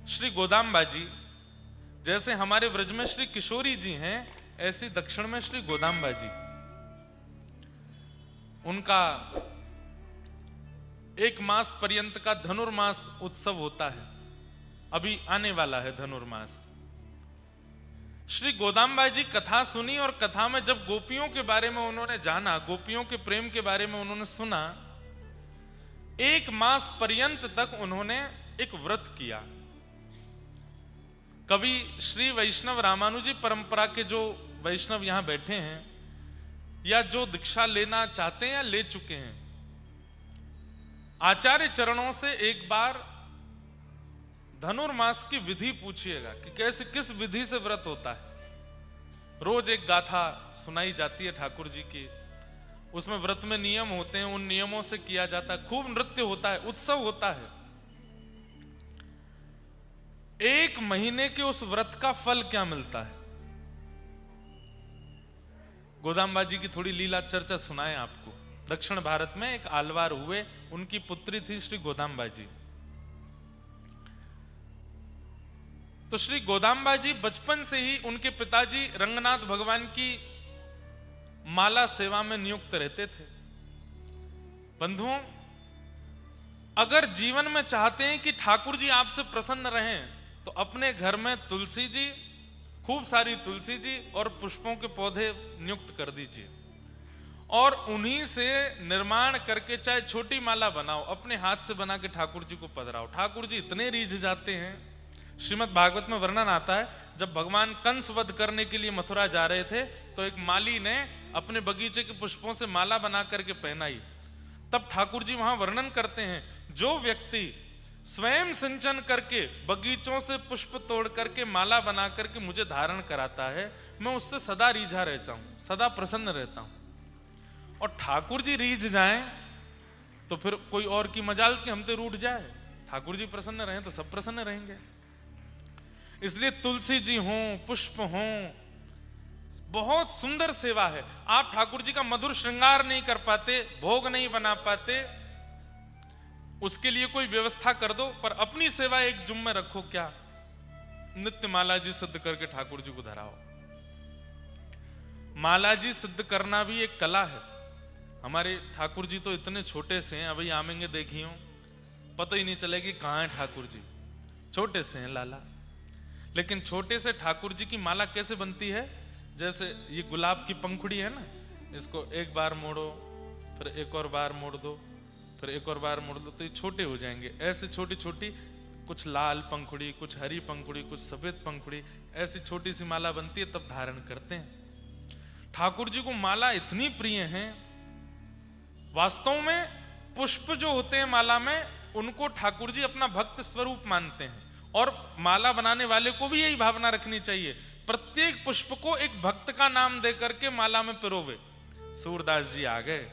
श्री गोदाम्बा जी, जैसे हमारे व्रज में श्री किशोरी जी हैं, ऐसी दक्षिण में श्री गोदाम्बा जी। उनका 1 मास पर्यंत का धनुर्मास उत्सव होता है, अभी आने वाला है धनुर्मास। श्री गोदाम्बा जी कथा सुनी और कथा में जब गोपियों के बारे में उन्होंने जाना, गोपियों के प्रेम के बारे में उन्होंने सुना, 1 मास पर्यंत तक उन्होंने एक व्रत किया। कभी श्री वैष्णव रामानुजी परंपरा के जो वैष्णव यहां बैठे हैं या जो दीक्षा लेना चाहते हैं या ले चुके हैं, आचार्य चरणों से एक बार धनुर्मास की विधि पूछिएगा कि कैसे, किस विधि से व्रत होता है। रोज एक गाथा सुनाई जाती है ठाकुर जी की, उसमें व्रत में नियम होते हैं, उन नियमों से किया जाता है, खूब नृत्य होता है, उत्सव होता है। 1 महीने के उस व्रत का फल क्या मिलता है? गोदाम्बा जी की थोड़ी लीला चर्चा सुनाए आपको। दक्षिण भारत में एक आलवार हुए, उनकी पुत्री थी श्री गोदाम्बा जी। तो श्री गोदाम्बा जी बचपन से ही, उनके पिताजी रंगनाथ भगवान की माला सेवा में नियुक्त रहते थे। बंधुओं, अगर जीवन में चाहते हैं कि ठाकुर जी आपसे प्रसन्न रहें, तो अपने घर में तुलसी जी, खूब सारी तुलसी जी और पुष्पों के पौधे नियुक्त कर दीजिए और उन्हीं से निर्माण करके चाहे छोटी माला बनाओ, अपने हाथ से बना के ठाकुर जी को पधराओ। ठाकुर जी इतने रीझ जाते हैं। श्रीमद् भागवत में वर्णन आता है, जब भगवान कंस वध करने के लिए मथुरा जा रहे थे, तो एक माली ने अपने बगीचे के पुष्पों से माला बना करके पहनाई। तब ठाकुर जी वहां वर्णन करते हैं, जो व्यक्ति स्वयं सिंचन करके बगीचों से पुष्प तोड़ करके माला बना करके मुझे धारण कराता है, मैं उससे सदा रीझा रहता हूं, सदा प्रसन्न रहता हूं। और ठाकुर जी रीझ जाएं तो फिर कोई और की मजाल कि हम तो रूठ जाए। ठाकुर जी प्रसन्न रहें तो सब प्रसन्न रहेंगे। इसलिए तुलसी जी हों, पुष्प हों, बहुत सुंदर सेवा है। आप ठाकुर जी का मधुर श्रृंगार नहीं कर पाते, भोग नहीं बना पाते, उसके लिए कोई व्यवस्था कर दो, पर अपनी सेवा एक जुम में रखो। क्या? नित्य माला जी सिद्ध करके ठाकुर जी को धराओ। माला जी सिद्ध करना भी एक कला है। हमारे ठाकुर जी तो इतने छोटे से हैं, अभी आमेंगे देखियो, पता ही नहीं चलेगी कहां है ठाकुर जी, छोटे से हैं लाला। लेकिन छोटे से ठाकुर जी की माला कैसे बनती है? जैसे ये गुलाब की पंखुड़ी है ना, इसको एक बार मोड़ो, फिर एक और बार मोड़ दो, फिर एक और बार मोड़ दो, तो ये छोटे हो जाएंगे। ऐसे छोटी छोटी, कुछ लाल पंखुड़ी, कुछ हरी पंखुड़ी, कुछ सफेद पंखुड़ी, ऐसी छोटी सी माला बनती है, तब धारण करते हैं। ठाकुर जी को माला इतनी प्रिय है। वास्तव में पुष्प जो होते हैं माला में, उनको ठाकुर जी अपना भक्त स्वरूप मानते हैं। और माला बनाने वाले को भी यही भावना रखनी चाहिए, प्रत्येक पुष्प को एक भक्त का नाम दे करके माला में पिरोवे। सूरदास जी आ गए,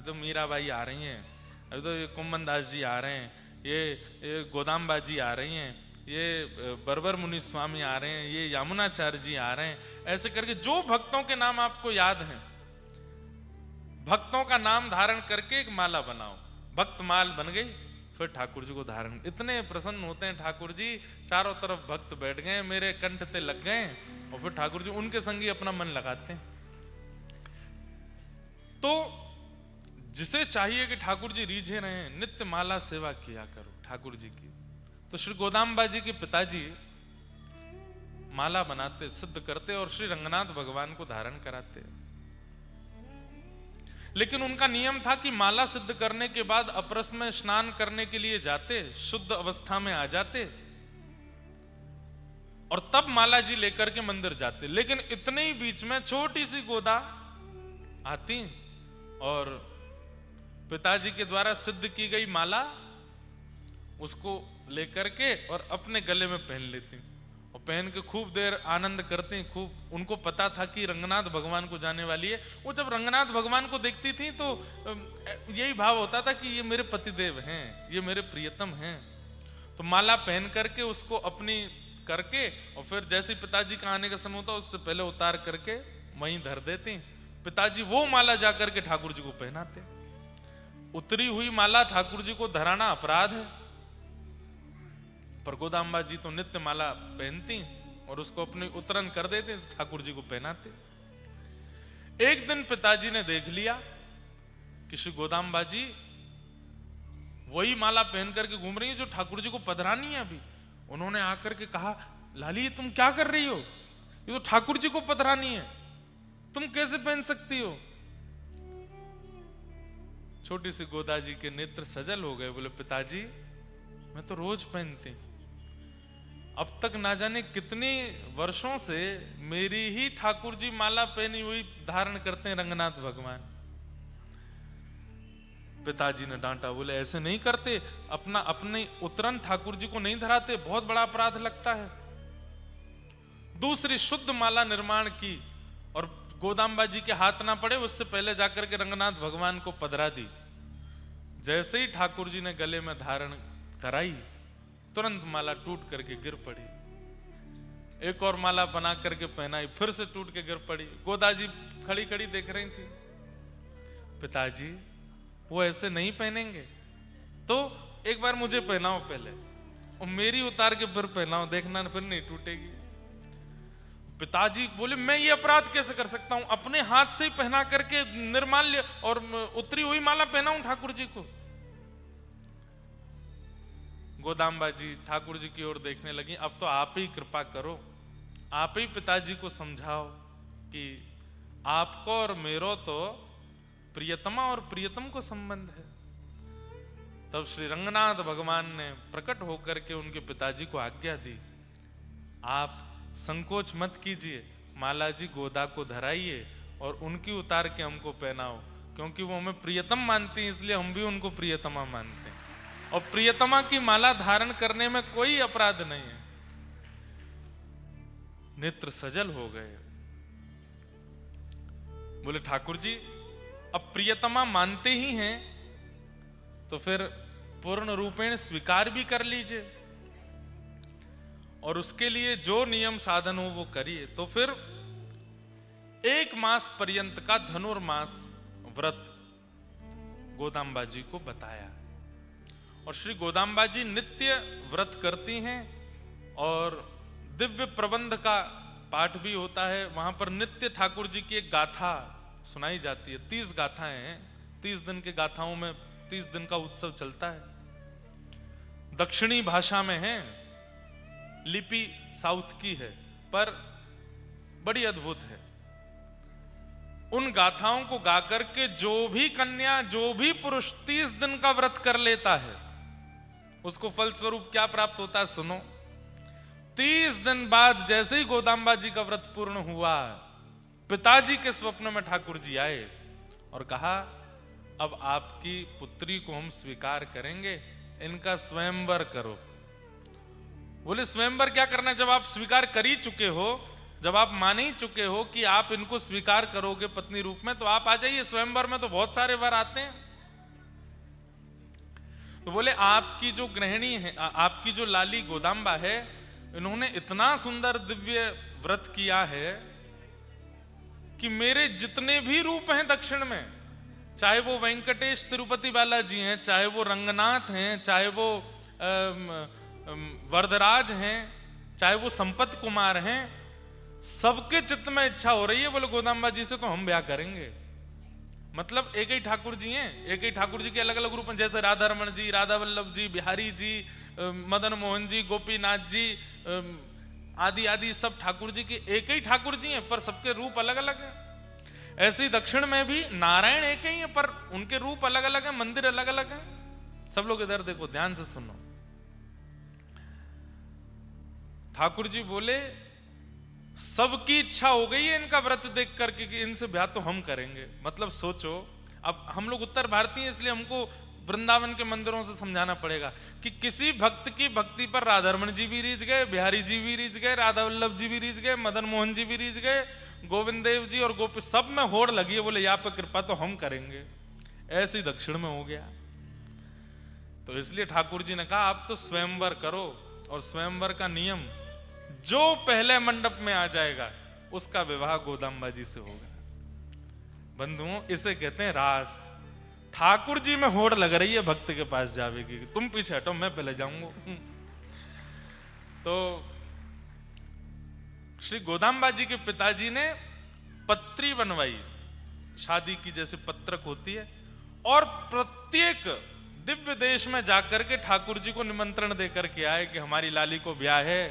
तो मीराबाई आ रही हैं, अभी तो ये कुंभन दास जी आ रहे हैं, ये गोदाम्बा जी आ रही हैं, ये बरबर मुनि स्वामी आ रहे हैं, ये यमुनाचार्य जी आ रहे हैं। ऐसे करके जो भक्तों के नाम आपको याद हैं, भक्तों का नाम धारण करके एक माला बनाओ। भक्त माल बन गई, फिर ठाकुर जी को धारण। इतने प्रसन्न होते हैं ठाकुर जी, चारों तरफ भक्त बैठ गए, मेरे कंठ पे लग गए, और फिर ठाकुर जी उनके संगी अपना मन लगाते हैं। तो जिसे चाहिए कि ठाकुर जी रीझे रहे, नित्य माला सेवा किया करो ठाकुर जी की। तो श्री गोदाम्बा जी के पिताजी माला बनाते, सिद्ध करते और श्री रंगनाथ भगवान को धारण कराते। लेकिन उनका नियम था कि माला सिद्ध करने के बाद अपरस में स्नान करने के लिए जाते, शुद्ध अवस्था में आ जाते और तब माला जी लेकर के मंदिर जाते। लेकिन इतने ही बीच में छोटी सी गोदा आती और पिताजी के द्वारा सिद्ध की गई माला उसको लेकर के और अपने गले में पहन लेती और पहन के खूब देर आनंद करती। खूब उनको पता था कि रंगनाथ भगवान को जाने वाली है। वो जब रंगनाथ भगवान को देखती थी तो यही भाव होता था कि ये मेरे पतिदेव हैं, ये मेरे प्रियतम हैं। तो माला पहन करके उसको अपनी करके और फिर जैसे पिताजी का आने का समय होता उससे पहले उतार करके वहीं धर देती। पिताजी वो माला जाकर के ठाकुर जी को पहनाते। उतरी हुई माला ठाकुर जी को धराना अपराध है। पर गोदाम्बा जी तो नित्य माला पहनती और उसको अपनी उतरन कर देते, ठाकुर जी को पहनाते। एक दिन पिताजी ने देख लिया कि श्री गोदाम्बा जी वही माला पहन करके घूम रही है जो ठाकुर जी को पधरानी है अभी। उन्होंने आकर के कहा, लाली तुम क्या कर रही हो, ये तो ठाकुर जी को पधरानी है, तुम कैसे पहन सकती हो। छोटी सी गोदा जी के नेत्र सजल हो गए, बोले पिताजी मैं तो रोज पहनती, अब तक ना जाने कितने वर्षों से मेरी ही ठाकुर जी माला पहनी हुई धारण करते हैं रंगनाथ भगवान। पिताजी ने डांटा, बोले ऐसे नहीं करते, अपने उतरन ठाकुर जी को नहीं धराते, बहुत बड़ा अपराध लगता है। दूसरी शुद्ध माला निर्माण की और गोदाम्बा जी के हाथ ना पड़े उससे पहले जाकर के रंगनाथ भगवान को पधरा दी। जैसे ही ठाकुर जी ने गले में धारण कराई, तुरंत माला टूट करके गिर पड़ी। एक और माला बना करके पहनाई, फिर से टूट के गिर पड़ी। गोदा जी खड़ी खड़ी देख रही थी। पिताजी वो ऐसे नहीं पहनेंगे, तो एक बार मुझे पहनाओ पहले, और मेरी उतार के फिर पहनाओ, देखना फिर नहीं टूटेगी। पिताजी बोले मैं ये अपराध कैसे कर सकता हूं, अपने हाथ से ही पहना करके निर्माल्य और उतरी हुई माला पहनाऊं ठाकुर जी को। गोदाम्बा जी ठाकुर जी की ओर देखने लगी, अब तो आप ही कृपा करो, आप ही पिताजी को समझाओ कि आपको और मेरो तो प्रियतमा और प्रियतम को संबंध है। तब श्री रंगनाथ भगवान ने प्रकट होकर के उनके पिताजी को आज्ञा दी, आप संकोच मत कीजिए, माला जी गोदा को धराइए और उनकी उतार के हमको पहनाओ, क्योंकि वो हमें प्रियतम मानती हैं, इसलिए हम भी उनको प्रियतमा मानते हैं। और प्रियतमा की माला धारण करने में कोई अपराध नहीं है। नेत्र सजल हो गए, बोले ठाकुर जी अब प्रियतमा मानते ही हैं तो फिर पूर्ण रूपेण स्वीकार भी कर लीजिए, और उसके लिए जो नियम साधन हो वो करिए। तो फिर 1 मास पर्यंत का धनुर्मास व्रत गोदाम्बा जी को बताया, और श्री गोदाम्बा जी नित्य व्रत करती हैं, और दिव्य प्रबंध का पाठ भी होता है। वहां पर नित्य ठाकुर जी की एक गाथा सुनाई जाती है। 30 गाथाएं हैं, 30 दिन के गाथाओं में 30 दिन का उत्सव चलता है। दक्षिणी भाषा में है, लिपि साउथ की है, पर बड़ी अद्भुत है। उन गाथाओं को गाकर के जो भी कन्या, जो भी पुरुष 30 दिन का व्रत कर लेता है, उसको फलस्वरूप क्या प्राप्त होता है सुनो। 30 दिन बाद जैसे ही गोदाम्बा जी का व्रत पूर्ण हुआ, पिताजी के स्वप्न में ठाकुर जी आए और कहा, अब आपकी पुत्री को हम स्वीकार करेंगे, इनका स्वयंवर करो। बोले स्वयंवर क्या करना है, जब आप स्वीकार कर ही चुके हो, जब आप मान ही चुके हो कि आप इनको स्वीकार करोगे पत्नी रूप में, तो आप आ जाइए स्वयंवर में, तो बहुत सारे वर आते हैं। तो बोले आपकी जो गृहिणी है, आपकी जो लाली गोदाम्बा है, इन्होंने इतना सुंदर दिव्य व्रत किया है कि मेरे जितने भी रूप हैं दक्षिण में, चाहे वो वेंकटेश तिरुपति बालाजी हैं, चाहे वो रंगनाथ हैं, चाहे वो वरदराज हैं, चाहे वो संपत कुमार हैं, सबके चित्त में इच्छा हो रही है, बोले गोदाम्बा जी से तो हम ब्याह करेंगे। मतलब एक ही ठाकुर जी हैं, एक ही ठाकुर जी के अलग अलग रूप हैं, जैसे राधा रमण जी, राधा वल्लभ जी, बिहारी जी, मदन मोहन जी, गोपीनाथ जी आदि आदि, सब ठाकुर जी के एक ही ठाकुर जी हैं, पर सबके रूप अलग अलग हैं। ऐसे ही दक्षिण में भी नारायण एक ही हैं, पर उनके रूप अलग अलग हैं, मंदिर अलग अलग हैं। सब लोग इधर देखो, ध्यान से सुनो। ठाकुर जी बोले सबकी इच्छा हो गई है इनका व्रत देख करके कि इनसे ब्याह तो हम करेंगे। मतलब सोचो, अब हम लोग उत्तर भारतीय, इसलिए हमको वृंदावन के मंदिरों से समझाना पड़ेगा कि किसी भक्त की भक्ति पर राधारमण जी भी रीझ गए, बिहारी जी भी रीझ गए, राधा वल्लभ जी भी रीझ गए, मदन मोहन जी भी रीझ गए, गोविंद देव जी और गोपी, सब में होड़ लगी है, बोले यहाँ पे कृपा तो हम करेंगे। ऐसे ही दक्षिण में हो गया। तो इसलिए ठाकुर जी ने कहा आप तो स्वयंवर करो, और स्वयंवर का नियम जो पहले मंडप में आ जाएगा उसका विवाह गोदाम्बा जी से होगा। बंधुओं, इसे कहते हैं रास। ठाकुर जी में होड़ लग रही है भक्त के पास जावे की, तुम पीछे हटो मैं पहले जाऊंगा। तो श्री गोदाम्बा जी के पिताजी ने पत्री बनवाई, शादी की जैसे पत्रक होती है, और प्रत्येक दिव्य देश में जाकर के ठाकुर जी को निमंत्रण देकर के आए कि हमारी लाली को ब्याह है,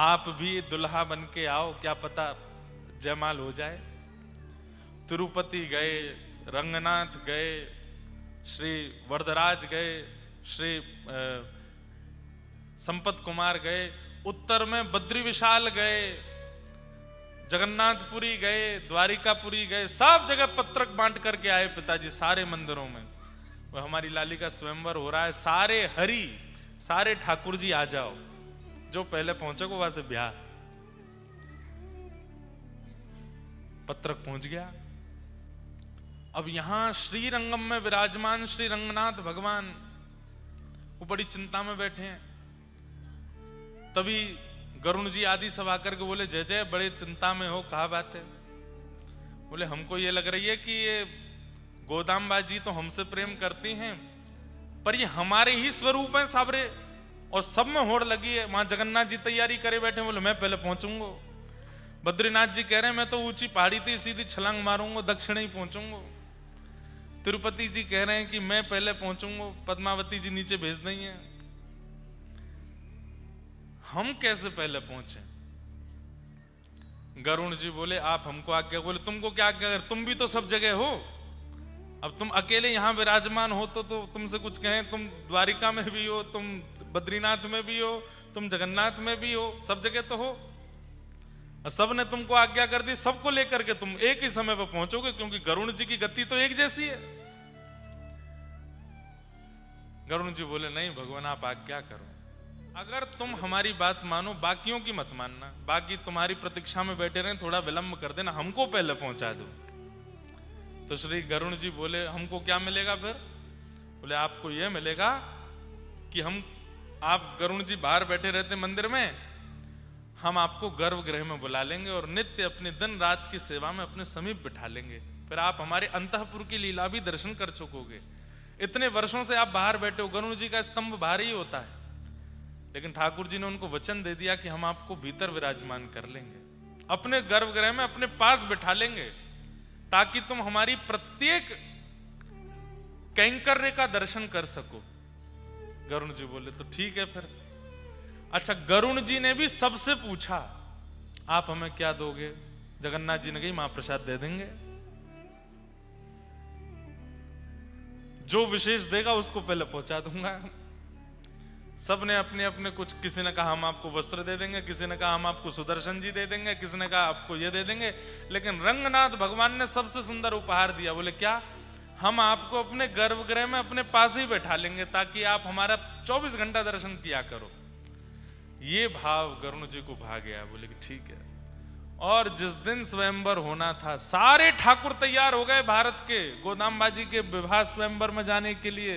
आप भी दुल्हा बन के आओ, क्या पता जयमाल हो जाए। तिरुपति गए, रंगनाथ गए, श्री वरदराज गए, श्री संपत कुमार गए, उत्तर में बद्री विशाल गए, जगन्नाथपुरी गए, द्वारिकापुरी गए, सब जगह पत्रक बांट करके आए पिताजी सारे मंदिरों में। वो हमारी लाली का स्वयंवर हो रहा है, सारे हरि, सारे ठाकुर जी आ जाओ, जो पहले पहुंचे को वहां से ब्याह। पत्रक पहुंच गया। अब यहां श्रीरंगम में विराजमान श्री रंगनाथ भगवान वो बड़ी चिंता में बैठे हैं। तभी गरुण जी आदि सब आकर के बोले, जय जय, बड़े चिंता में हो, कहा बात है? बोले हमको ये लग रही है कि ये गोदाम्बा जी तो हमसे प्रेम करती हैं, पर ये हमारे ही स्वरूप हैं साबरे, और सब में होड़ लगी है। वहां जगन्नाथ जी तैयारी करे बैठे, बोले मैं पहले पहुंचूंगा। बद्रीनाथ जी कह रहे हैं मैं तो ऊंची पहाड़ी थी, सीधी छलांग मारूंगा, दक्षिण ही पहुंचूंगा। तिरुपति जी कह रहे हैं कि मैं पहले पहुंचूंगा, पद्मावती जी नीचे भेज देंगे। हम कैसे पहले पहुंचे? गरुण जी बोले आप हमको आज्ञा, बोले तुमको क्या आज्ञा, अगर तुम भी तो सब जगह हो, अब तुम अकेले यहां विराजमान हो तो तुमसे कुछ कहें, तुम द्वारिका में भी हो, तुम बद्रीनाथ में भी हो, तुम जगन्नाथ में भी हो, सब जगह तो हो। सब ने तुमको आज्ञा कर दी, सबको लेकर के तुम एक ही समय पर पहुंचोगे, क्योंकि गरुण जी की गति तो एक जैसी है। गरुण जी बोले नहीं भगवान आप आज्ञा करो, अगर तुम हमारी बात मानो, बाकियों की मत मानना, बाकी तुम्हारी प्रतीक्षा में बैठे रहे, थोड़ा विलंब कर देना, हमको पहले पहुंचा दो। तो श्री गरुण जी बोले हमको क्या मिलेगा फिर? बोले आपको यह मिलेगा कि आप गरुण जी बाहर बैठे रहते मंदिर में, हम आपको गर्भगृह में बुला लेंगे और नित्य अपनी दिन रात की सेवा में अपने समीप बिठा लेंगे, फिर आप हमारे अंतःपुर की लीला भी दर्शन कर चुकोगे। इतने वर्षों से आप बाहर बैठे हो, गरुण जी का स्तंभ बाहर ही होता है, लेकिन ठाकुर जी ने उनको वचन दे दिया कि हम आपको भीतर विराजमान कर लेंगे, अपने गर्भगृह में अपने पास बिठा लेंगे, ताकि तुम हमारी प्रत्येक कैंकर्य का दर्शन कर सको। गरुण जी बोले तो ठीक है फिर। अच्छा, गरुण जी ने भी सबसे पूछा आप हमें क्या दोगे? जगन्नाथ जी ने कही महाप्रसाद दे देंगे, जो विशेष देगा उसको पहले पहुंचा दूंगा। सब ने अपने अपने कुछ, किसी ने कहा हम आपको वस्त्र दे देंगे, किसी ने कहा हम आपको सुदर्शन जी दे देंगे, किसी ने कहा आपको ये दे देंगे, लेकिन रंगनाथ भगवान ने सबसे सुंदर उपहार दिया। बोले क्या? हम आपको अपने गर्भगृह में अपने पास ही बैठा लेंगे, ताकि आप हमारा 24 घंटा दर्शन किया करो। ये भाव गरुण जी को भा गया। बोले कि ठीक है। और जिस दिन स्वयंवर होना था, सारे ठाकुर तैयार हो गए भारत के गोदाम्बा जी के विवाह स्वयंवर में जाने के लिए,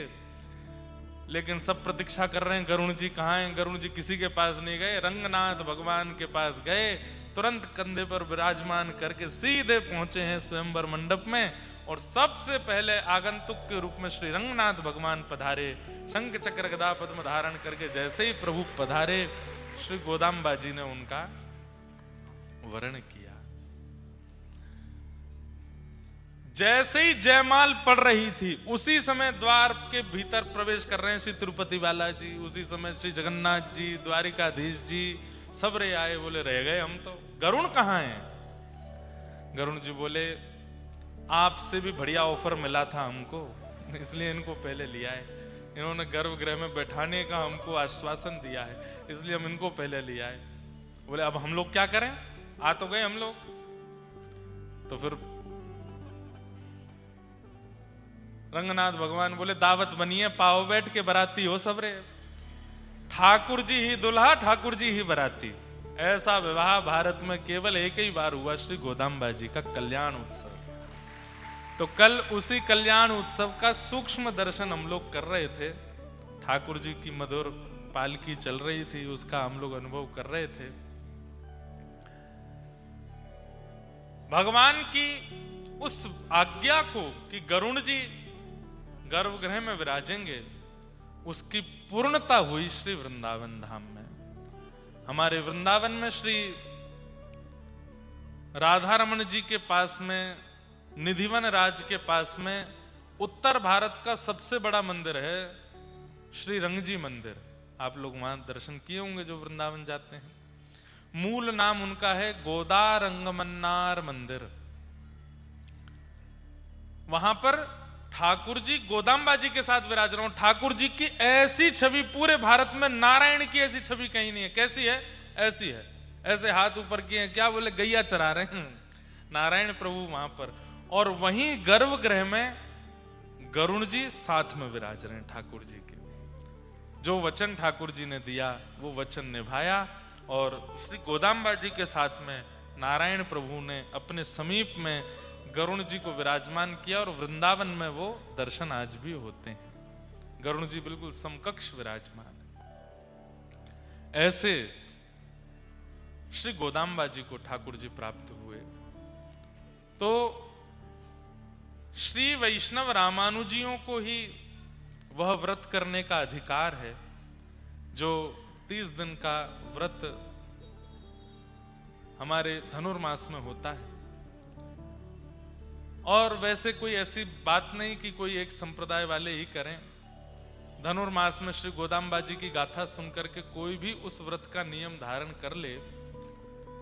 लेकिन सब प्रतीक्षा कर रहे हैं गरुण जी कहाँ हैं। गरुण जी किसी के पास नहीं गए, रंगनाथ भगवान के पास गए, तुरंत कंधे पर विराजमान करके सीधे पहुंचे हैं स्वयंवर मंडप में। और सबसे पहले आगंतुक के रूप में श्री रंगनाथ भगवान पधारे, शंख चक्र गदा पद्म धारण करके। जैसे ही प्रभु पधारे, श्री गोदाम्बा जी ने उनका वर्ण किया। जैसे ही जयमाल पड़ रही थी, उसी समय द्वार के भीतर प्रवेश कर रहे हैं श्री तिरुपति बालाजी, उसी समय श्री जगन्नाथ जी, द्वारिकाधीश जी सब रे आए। बोले रह गए हम तो, गरुण कहाँ हैं? गरुण जी बोले आपसे भी बढ़िया ऑफर मिला था हमको, इसलिए इनको पहले लिया है। इन्होंने गर्भगृह में बैठाने का हमको आश्वासन दिया है, इसलिए हम इनको पहले लिया है। बोले अब हम लोग क्या करें? आ तो गए हम लोग। तो फिर रंगनाथ भगवान बोले दावत बनिए, पाओ बैठ के बराती हो सबरे। ठाकुर जी ही दुल्हा, ठाकुर जी ही बराती। ऐसा विवाह भारत में केवल एक ही बार हुआ, श्री गोदाम्बा जी का कल्याण उत्सव। तो कल उसी कल्याण उत्सव का सूक्ष्म दर्शन हम लोग कर रहे थे। ठाकुर जी की मधुर पालकी चल रही थी, उसका हम लोग अनुभव कर रहे थे। भगवान की उस आज्ञा को कि गरुण जी गर्भगृह में विराजेंगे, उसकी पूर्णता हुई श्री वृंदावन धाम में। हमारे वृंदावन में श्री राधा रमन जी के पास में, निधिवन राज के पास में, उत्तर भारत का सबसे बड़ा मंदिर है श्री रंगजी मंदिर। आप लोग वहां दर्शन किए होंगे जो वृंदावन जाते हैं। मूल नाम उनका है गोदा रंगमन्नार मंदिर। वहां पर ठाकुर जी गोदाम्बा जी के साथ विराज रहे। ठाकुर जी की ऐसी छवि पूरे भारत में, नारायण की ऐसी छवि कहीं नहीं है। कैसी है? ऐसी है, ऐसे हाथ ऊपर किए हैं, क्या बोले, गैया चरा रहे हैं नारायण प्रभु वहां पर। और वहीं गर्भगृह में गरुण जी साथ में विराज रहे हैं ठाकुर जी के। जो वचन ठाकुर जी ने दिया वो वचन निभाया, और श्री गोदाम्बा जी के साथ में नारायण प्रभु ने अपने समीप में गरुण जी को विराजमान किया, और वृंदावन में वो दर्शन आज भी होते हैं। गरुण जी बिल्कुल समकक्ष विराजमान है। ऐसे श्री गोदाम्बा जी को ठाकुर जी प्राप्त हुए। तो श्री वैष्णव रामानुजियों को ही वह व्रत करने का अधिकार है जो 30 दिन का व्रत हमारे धनुर्मास में होता है। और वैसे कोई ऐसी बात नहीं कि कोई एक संप्रदाय वाले ही करें। धनुर्मास में श्री गोदाम्बा जी की गाथा सुनकर के कोई भी उस व्रत का नियम धारण कर ले,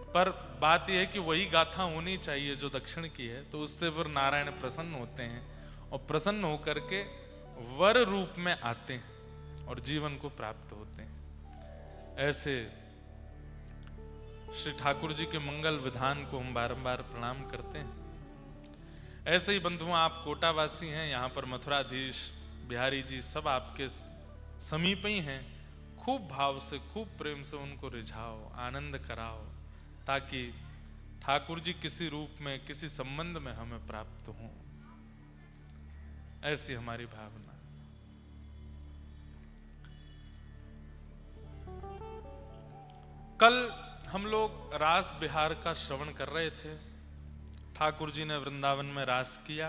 पर बात यह है कि वही गाथा होनी चाहिए जो दक्षिण की है, तो उससे फिर नारायण प्रसन्न होते हैं और प्रसन्न होकर के वर रूप में आते हैं और जीवन को प्राप्त होते हैं। ऐसे श्री ठाकुर जी के मंगल विधान को हम बारंबार प्रणाम करते हैं। ऐसे ही बंधुओं, आप कोटावासी हैं, यहाँ पर मथुराधीश बिहारी जी सब आपके समीप ही हैं। खूब भाव से, खूब प्रेम से उनको रिझाओ, आनंद कराओ, ताकि ठाकुर जी किसी रूप में, किसी संबंध में हमें प्राप्त हों। ऐसी हमारी भावना। कल हम लोग रास बिहार का श्रवण कर रहे थे। ठाकुर जी ने वृंदावन में रास किया,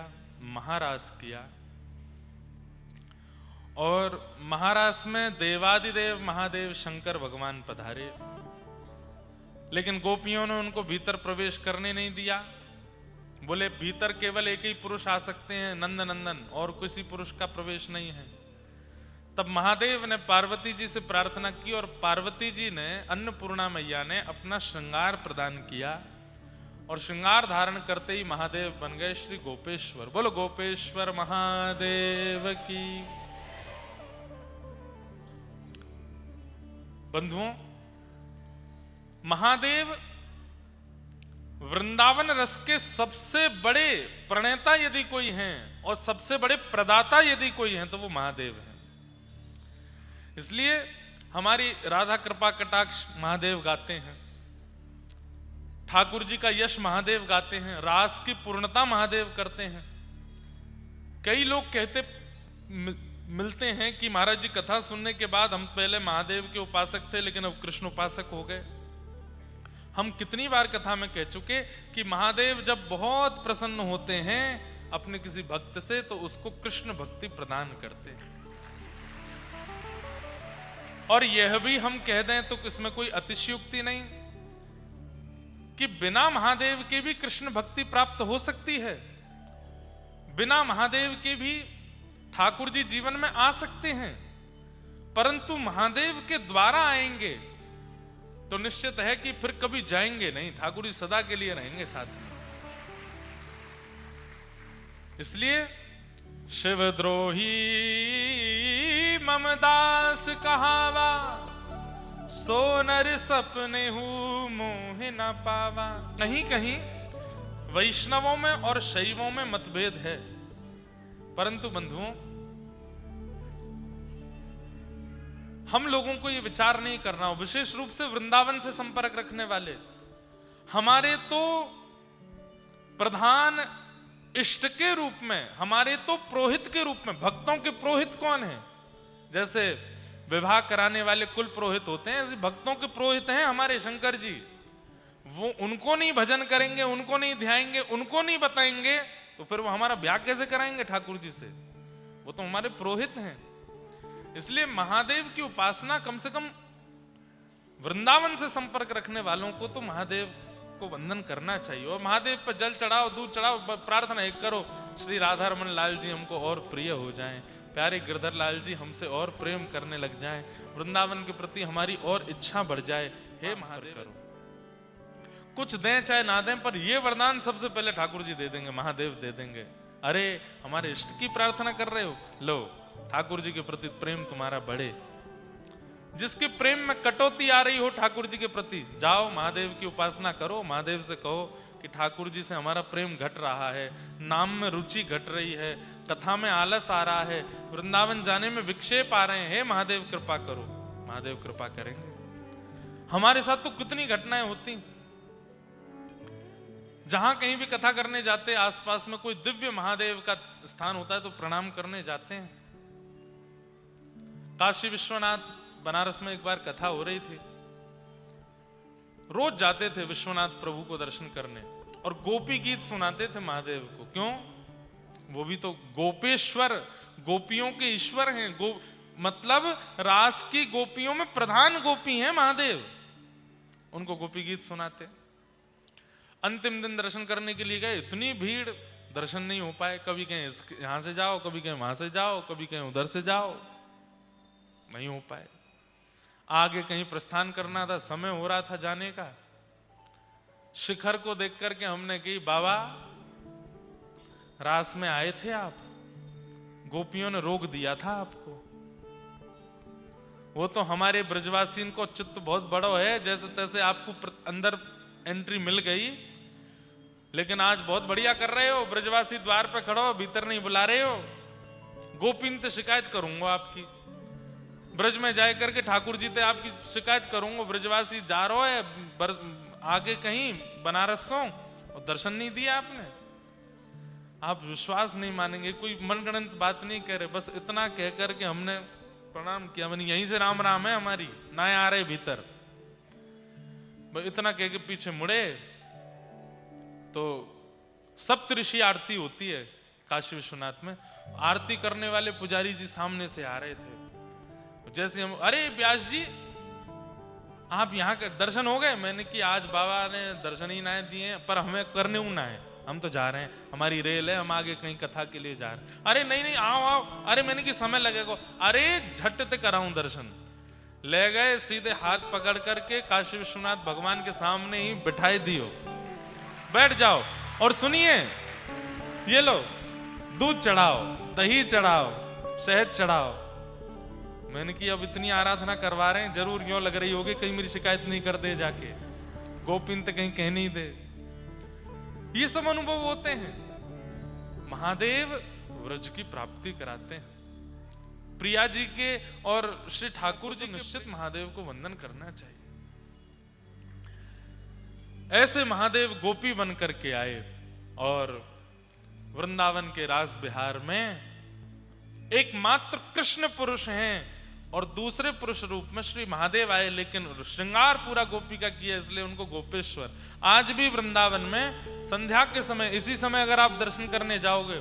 महारास किया, और महारास में देवादिदेव महादेव शंकर भगवान पधारे। लेकिन गोपियों ने उनको भीतर प्रवेश करने नहीं दिया। बोले भीतर केवल एक ही पुरुष आ सकते हैं, नंद नंदन, और किसी पुरुष का प्रवेश नहीं है। तब महादेव ने पार्वती जी से प्रार्थना की, और पार्वती जी ने, अन्नपूर्णा मैया ने अपना श्रृंगार प्रदान किया, और श्रृंगार धारण करते ही महादेव बन गए श्री गोपेश्वर। बोलो गोपेश्वर महादेव की। बंधुओं, महादेव वृंदावन रस के सबसे बड़े प्रणेता यदि कोई हैं और सबसे बड़े प्रदाता यदि कोई हैं तो वो महादेव हैं। इसलिए हमारी राधा कृपा कटाक्ष महादेव गाते हैं, ठाकुर जी का यश महादेव गाते हैं, रास की पूर्णता महादेव करते हैं। कई लोग कहते मिलते हैं कि महाराज जी कथा सुनने के बाद हम पहले महादेव के उपासक थे लेकिन अब कृष्ण उपासक हो गए। हम कितनी बार कथा में कह चुके कि महादेव जब बहुत प्रसन्न होते हैं अपने किसी भक्त से तो उसको कृष्ण भक्ति प्रदान करते हैं। और यह भी हम कह दें तो इसमें कोई अतिशयोक्ति नहीं कि बिना महादेव के भी कृष्ण भक्ति प्राप्त हो सकती है, बिना महादेव के भी ठाकुर जी जीवन में आ सकते हैं, परंतु महादेव के द्वारा आएंगे तो निश्चित है कि फिर कभी जाएंगे नहीं, ठाकुर जी सदा के लिए रहेंगे साथ में। इसलिए शिवद्रोही ममदास कहावा, सो नर सपने हूं मोह न पावा। कहीं कहीं वैष्णवों में और शैवों में मतभेद है, परंतु बंधुओं हम लोगों को यह विचार नहीं करना हो, विशेष रूप से वृंदावन से संपर्क रखने वाले हमारे तो प्रधान इष्ट के रूप में, हमारे तो पुरोहित के रूप में, भक्तों के पुरोहित कौन है? जैसे विवाह कराने वाले कुल पुरोहित होते हैं, ऐसे भक्तों के पुरोहित हैं हमारे शंकर जी। वो उनको नहीं भजन करेंगे, उनको नहीं ध्याएंगे, उनको नहीं बताएंगे तो फिर वो हमारा ब्याह कैसे कराएंगे ठाकुर जी से? वो तो हमारे पुरोहित हैं। इसलिए महादेव की उपासना कम से कम वृंदावन से संपर्क रखने वालों को तो महादेव को वंदन करना चाहिए, और महादेव पर जल चढ़ाओ, दूध चढ़ाओ, प्रार्थना एक करो, श्री राधा रमन लाल जी हमको और प्रिय हो जाएं, प्यारे गिरधर लाल जी हमसे और प्रेम करने लग जाएं, वृंदावन के प्रति हमारी और इच्छा बढ़ जाए। हे महादेव करो, कुछ दें चाहे ना दें, पर ये वरदान सबसे पहले ठाकुर जी दे देंगे, महादेव दे देंगे। अरे हमारे इष्ट की प्रार्थना कर रहे हो, लो ठाकुर जी के प्रति प्रेम तुम्हारा बढ़े। जिसके प्रेम में कटौती आ रही हो ठाकुर जी के प्रति, जाओ महादेव की उपासना करो, महादेव से कहो कि ठाकुर जी से हमारा प्रेम घट रहा है, नाम में रुचि घट रही है, कथा में आलस आ रहा है, वृंदावन जाने में विक्षेप आ रहे हैं, हे महादेव कृपा करो। महादेव कृपा करेंगे। हमारे साथ तो कितनी घटनाएं होती, जहां कहीं भी कथा करने जाते, आसपास में कोई दिव्य महादेव का स्थान होता है तो प्रणाम करने जाते हैं। काशी विश्वनाथ बनारस में एक बार कथा हो रही थी, रोज जाते थे विश्वनाथ प्रभु को दर्शन करने, और गोपी गीत सुनाते थे महादेव को। क्यों? वो भी तो गोपेश्वर, गोपियों के ईश्वर हैं, मतलब रास की गोपियों में प्रधान गोपी हैं महादेव, उनको गोपी गीत सुनाते। अंतिम दिन दर्शन करने के लिए गए, इतनी भीड़, दर्शन नहीं हो पाए, कभी कहीं यहां से जाओ, कभी कहीं वहां से जाओ, कभी कहीं उधर से जाओ, नहीं हो पाए। आगे कहीं प्रस्थान करना था, समय हो रहा था जाने का, शिखर को देख करके हमने कही, बाबा रास में आए थे आप, गोपियों ने रोक दिया था आपको। वो तो हमारे ब्रजवासी को चित्त बहुत बड़ा है, जैसे तैसे आपको अंदर एंट्री मिल गई, लेकिन आज बहुत बढ़िया कर रहे हो, ब्रजवासी द्वार पे खड़ो हो, भीतर नहीं बुला रहे हो, गोपीन तो शिकायत करूंगा आपकी, ब्रज में जाए करके ठाकुर जी ते आपकी शिकायत करूंगा, ब्रजवासी जा रहा है आगे कहीं बनारस सो, और दर्शन नहीं दिया आपने। आप विश्वास नहीं मानेंगे, कोई मनगढ़ंत बात नहीं कह रहे, बस इतना कह करके हमने प्रणाम किया, मैंने यहीं से राम राम है हमारी, ना आ रहे भीतर, इतना कह के पीछे मुड़े तो सप्तऋषि आरती होती है काशी विश्वनाथ में, आरती करने वाले पुजारी जी सामने से आ रहे थे, जैसे हम, अरे व्यास जी आप यहाँ के दर्शन हो गए? मैंने कि आज बाबा ने दर्शन ही ना दिए, पर हमें करने ना है, हम तो जा रहे हैं, हमारी रेल है, हम आगे कहीं कथा के लिए जा रहे हैं। अरे नहीं नहीं आओ आओ, अरे मैंने कि समय लगेगा, अरे झट ते कराऊं दर्शन। ले गए, सीधे हाथ पकड़ करके काशी विश्वनाथ भगवान के सामने ही बिठाई दियो, बैठ जाओ और सुनिए, ये लो दूध चढ़ाओ, दही चढ़ाओ, शहद चढ़ाओ। मैंने कि अब इतनी आराधना करवा रहे हैं, जरूर क्यों लग रही होगी कहीं मेरी शिकायत नहीं कर दे, जाके गोपिन तो कहीं कह नहीं दे। ये सब अनुभव होते हैं। महादेव व्रज की प्राप्ति कराते हैं। प्रिया जी के और श्री ठाकुर जी निश्चित महादेव को वंदन करना चाहिए। ऐसे महादेव गोपी बन करके आए और वृंदावन के रास बिहार में एकमात्र कृष्ण पुरुष हैं, और दूसरे पुरुष रूप में श्री महादेव आए, लेकिन श्रृंगार पूरा गोपी का किया, इसलिए उनको गोपेश्वर। आज भी वृंदावन में संध्या के समय, इसी समय अगर आप दर्शन करने जाओगे,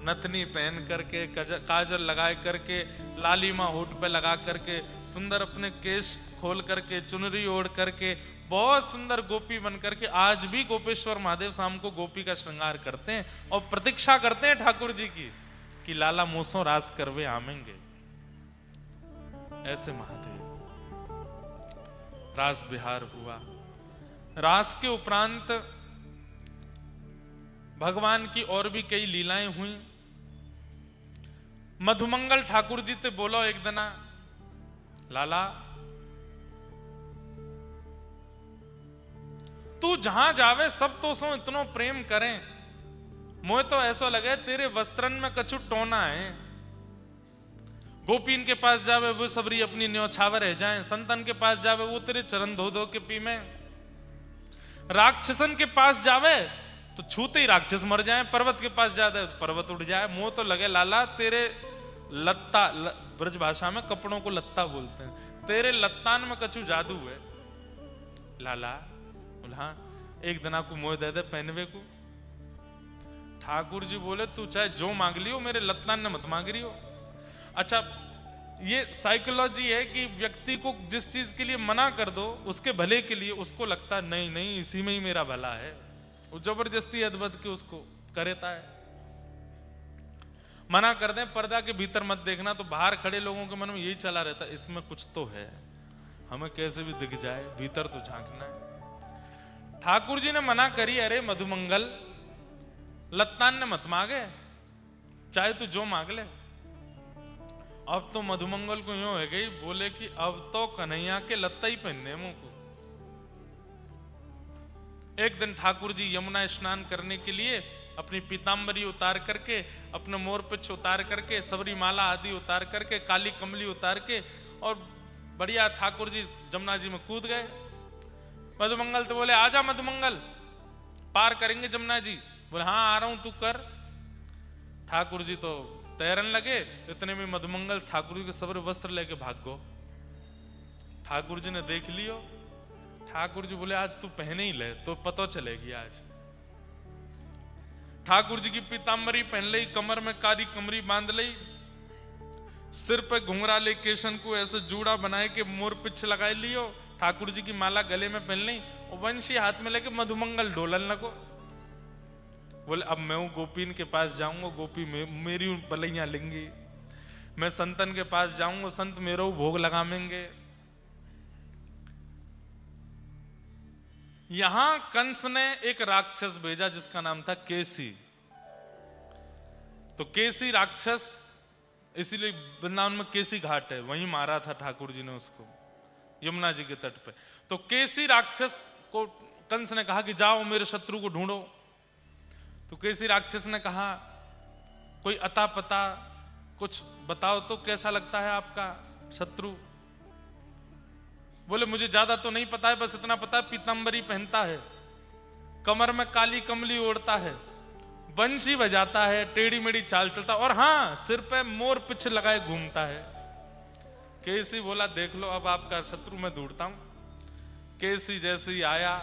नथनी पहन करके, काजल लगाए करके, लालिमा होठ पे लगा करके, सुंदर अपने केश खोल करके, चुनरी ओढ़ करके, बहुत सुंदर गोपी बन करके आज भी गोपेश्वर महादेव शाम को गोपी का श्रृंगार करते हैं और प्रतीक्षा करते हैं ठाकुर जी की कि लाला मूसों रास करवे आमेंगे। ऐसे महादेव रास बिहार हुआ। रास के उपरांत भगवान की और भी कई लीलाएं हुई। मधुमंगल ठाकुर जी ते बोलो एक दिना, लाला तू जहां जावे सब तो सो इतनो प्रेम करें, मोए तो ऐसा लगे तेरे वस्त्रन में कछु टोना है। गोपीन के पास जावे वो सबरी अपनी न्योछावे रह जाए, संतन के पास जावे वो तेरे चरण धो धो के पी में, राक्षसन के पास जावे तो छूते ही राक्षस मर जाए, पर्वत के पास जाते तो पर्वत उड़ जाए। मुंह तो लगे लाला तेरे लत्ता, ब्रज भाषा में कपड़ों को लत्ता बोलते हैं, तेरे लत्तान में कछु जादू है लाला। बोला हाँ, एक दिना को मोह दे दे पहनवे को। ठाकुर जी बोले तू चाहे जो मांग लियो, मेरे लत्तान ने मत मांग रही हो। अच्छा ये साइकोलॉजी है कि व्यक्ति को जिस चीज के लिए मना कर दो उसके भले के लिए उसको लगता है नहीं नहीं इसी में ही मेरा भला है, वो जबरदस्ती अदबद के उसको करता है। मना कर दें पर्दा के भीतर मत देखना, तो बाहर खड़े लोगों के मन में यही चला रहता है इसमें कुछ तो है, हमें कैसे भी दिख जाए, भीतर तो झांकना है। ठाकुर जी ने मना करी, अरे मधुमंगल लत्तान ने मत मांगे, चाहे तू जो मांग ले। अब तो मधुमंगल को यूं है गई, बोले कि अब तो कन्हैया के लत्ता ही पहनने मुंह को। एक दिन ठाकुर जी यमुना स्नान करने के लिए अपनी पीतांबरी उतार करके, अपने मोरपिछ उतार करके, सबरी माला आदि उतार करके, काली कमली उतार के और बढ़िया ठाकुर जी जमुना जी में कूद गए। मधुमंगल तो बोले आजा मधुमंगल पार करेंगे जमुना जी। बोले हाँ आ रहा हूं तू कर। ठाकुर जी तो तैरन लगे, इतने में मधुमंगल ठाकुर जी के सबर वस्त्र लेके भाग गो। ठाकुर जी ने देख लियो। ठाकुर जी बोले आज तू पहने ही ले तो पता चलेगी आज। ठाकुर जी की पीतांबरी पहन ली, कमर में काली कमरी बांध ली, सिर पे घुंघरा ले, केशन को ऐसे जूड़ा बनाए के मोर पिछ लगाए लियो, ठाकुर जी की माला गले में पहन ली और वंशी हाथ में लेके मधुमंगल डोलन लगो। बोले अब मैं गोपीन के पास जाऊंगा, गोपी मेरी बलैया लेंगी, मैं संतन के पास जाऊंगा, संत मेरा भोग लगावेंगे। यहां कंस ने एक राक्षस भेजा जिसका नाम था केसी। तो केसी राक्षस, इसीलिए वृंदावन में केसी घाट है, वहीं मारा था ठाकुर जी ने उसको यमुना जी के तट पे। तो केसी राक्षस को कंस ने कहा कि जाओ मेरे शत्रु को ढूंढो। तो केसी राक्षस ने कहा कोई अता पता कुछ बताओ तो, कैसा लगता है आपका शत्रु। बोले मुझे ज्यादा तो नहीं पता है, बस इतना पता है पीतांबरी पहनता है, कमर में काली कमली ओढ़ता है, बंशी बजाता है, टेढ़ी मेढ़ी चाल चलता, और हाँ सिर पे मोर पिछ लगाए घूमता है। केसी बोला देख लो अब आपका शत्रु मैं ढूंढता हूं। केसी जैसे ही आया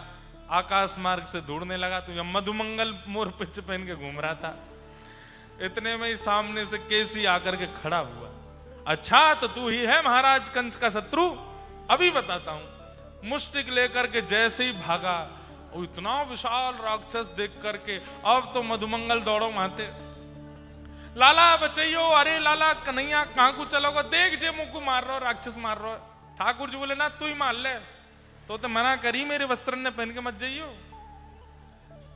आकाश मार्ग से ढूंढने लगा तो मधुमंगल मोर पिच पहन के घूम रहा था। इतने में ही सामने से केसी आकर के खड़ा हुआ। अच्छा तो तू ही है महाराज कंस का शत्रु, अभी बताता हूं। मुष्टिक लेकर के जैसे ही भागा, इतना विशाल राक्षस देख करके अब तो मधुमंगल दौड़ो माते, लाला बचैयो, अरे लाला कन्हैया कहां को चलोगे, देख जे मुंह को मार रहा राक्षस मार रहा। ठाकुर जी बोले ना तू ही मार ले, तो मना करी मेरे वस्त्र ने पहन के मत जाइयो,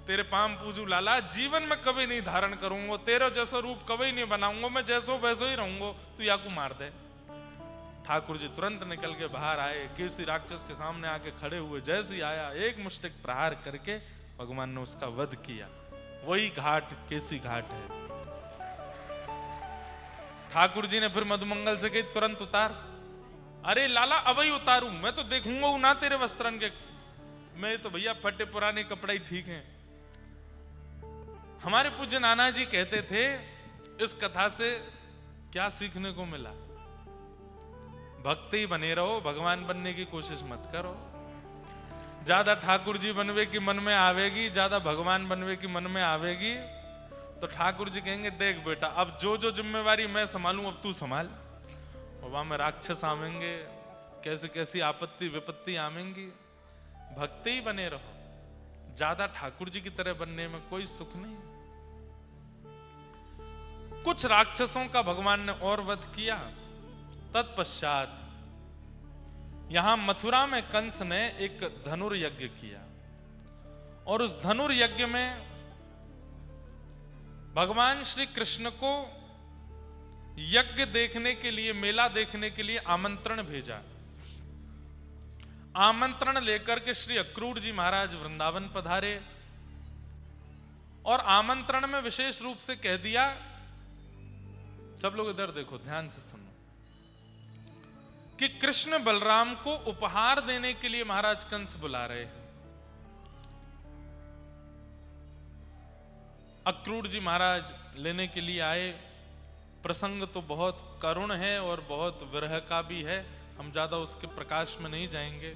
तेरे पाम पूजू लाला, जीवन में कभी नहीं धारण करूंगा, तेरा जैसा रूप कभी नहीं बनाऊंगा, मैं जैसो वैसो ही रहूंगा, तू या को मार दे। ठाकुर जी तुरंत निकल के बाहर आए, केसी राक्षस के सामने आके खड़े हुए, जैसे ही आया एक मुष्टिक प्रहार करके भगवान ने उसका वध किया। वही घाट केसी घाट है। ठाकुर जी ने फिर मधुमंगल से कही तुरंत उतार। अरे लाला अब ही उतारू, मैं तो देखूंगा ना तेरे वस्त्रन के, मैं तो भैया फटे पुराने कपड़े ही ठीक हैं। हमारे पूज्य नाना जी कहते थे इस कथा से क्या सीखने को मिला, भक्ति बने रहो, भगवान बनने की कोशिश मत करो। ज्यादा ठाकुर जी बनवे की मन में आवेगी, ज्यादा भगवान बनवे की मन में आवेगी तो ठाकुर जी कहेंगे देख बेटा अब जो जो जिम्मेवारी मैं संभालूं अब तू संभाल। और वहां में राक्षस आवेंगे, कैसी कैसी आपत्ति विपत्ति आवेंगी। भक्ति ही बने रहो, ज्यादा ठाकुर जी की तरह बनने में कोई सुख नहीं। कुछ राक्षसों का भगवान ने और वध किया। तत्पश्चात यहां मथुरा में कंस ने एक धनुर्यज्ञ किया और उस धनुर्यज्ञ में भगवान श्री कृष्ण को यज्ञ देखने के लिए, मेला देखने के लिए आमंत्रण भेजा। आमंत्रण लेकर के श्री अक्रूर जी महाराज वृंदावन पधारे और आमंत्रण में विशेष रूप से कह दिया, सब लोग इधर देखो ध्यान से सुनो, कि कृष्ण बलराम को उपहार देने के लिए महाराज कंस बुला रहे हैं। अक्रूर जी महाराज लेने के लिए आए। प्रसंग तो बहुत करुण है और बहुत विरह का भी है, हम ज्यादा उसके प्रकाश में नहीं जाएंगे।